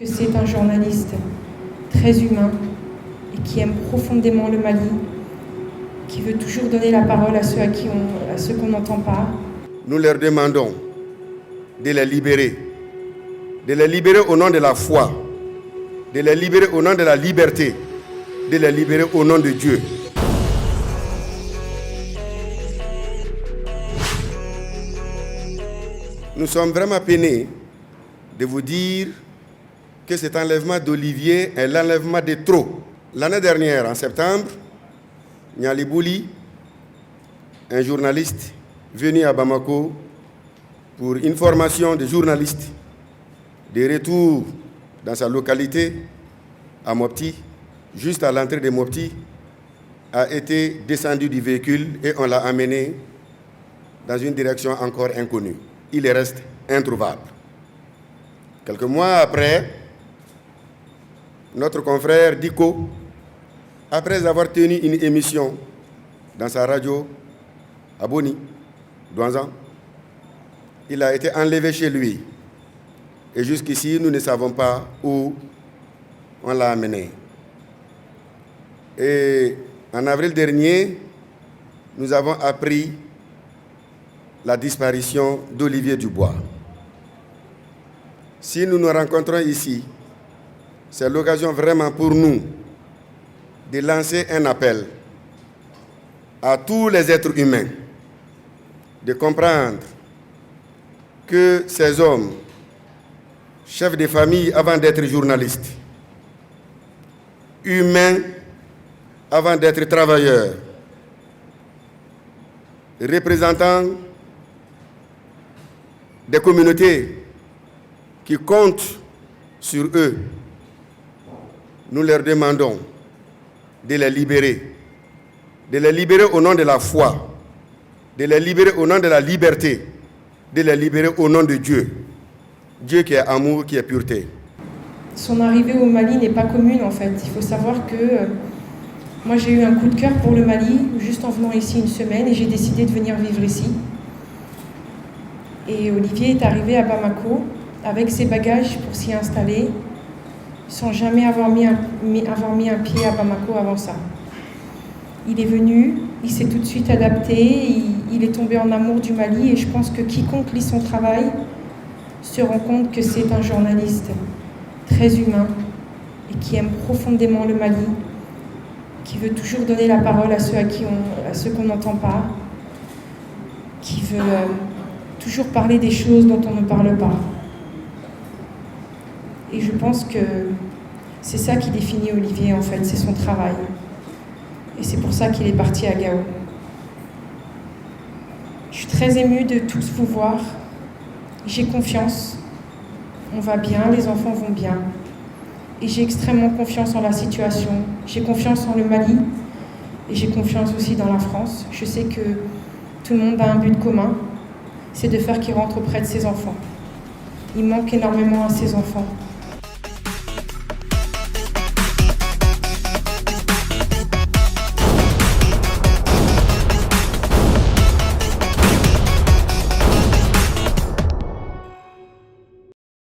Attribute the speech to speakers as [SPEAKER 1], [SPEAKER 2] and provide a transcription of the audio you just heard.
[SPEAKER 1] C'est un journaliste très humain et qui aime profondément le Mali, qui veut toujours donner la parole à ceux qu'on n'entend pas.
[SPEAKER 2] Nous leur demandons de les libérer au nom de la foi, de les libérer au nom de la liberté, de les libérer au nom de Dieu. Nous sommes vraiment peinés de vous dire que cet enlèvement d'Olivier est l'enlèvement de trop. L'année dernière, en septembre, Niali Bouli, un journaliste venu à Bamako pour une formation de journaliste, de retour dans sa localité, à Mopti, juste à l'entrée de Mopti, a été descendu du véhicule et on l'a amené dans une direction encore inconnue. Il reste introuvable. Quelques mois après, notre confrère Diko, après avoir tenu une émission dans sa radio à Boni, Douanzan, il a été enlevé chez lui. Et jusqu'ici, nous ne savons pas où on l'a amené. Et en avril dernier, nous avons appris la disparition d'Olivier Dubois. Si nous nous rencontrons ici, c'est l'occasion vraiment pour nous de lancer un appel à tous les êtres humains de comprendre que ces hommes, chefs de famille avant d'être journalistes, humains avant d'être travailleurs, représentants des communautés qui comptent sur eux, nous leur demandons de les libérer au nom de la foi, de les libérer au nom de la liberté, de les libérer au nom de Dieu. Dieu qui est amour, qui est pureté.
[SPEAKER 1] Son arrivée au Mali n'est pas commune en fait. Il faut savoir que moi j'ai eu un coup de cœur pour le Mali juste en venant ici une semaine et j'ai décidé de venir vivre ici. Et Olivier est arrivé à Bamako avec ses bagages pour s'y installer sans jamais avoir mis un pied à Bamako avant ça. Il est venu, il s'est tout de suite adapté, il est tombé en amour du Mali et je pense que quiconque lit son travail se rend compte que c'est un journaliste très humain et qui aime profondément le Mali, qui veut toujours donner la parole à ceux qu'on n'entend pas, qui veut toujours parler des choses dont on ne parle pas. Et je pense que c'est ça qui définit Olivier en fait, c'est son travail. Et c'est pour ça qu'il est parti à Gao. Je suis très émue de tous vous voir. J'ai confiance. On va bien, les enfants vont bien. Et j'ai extrêmement confiance en la situation. J'ai confiance en le Mali. Et j'ai confiance aussi dans la France. Je sais que tout le monde a un but commun. C'est de faire qu'il rentre auprès de ses enfants. Il manque énormément à ses enfants.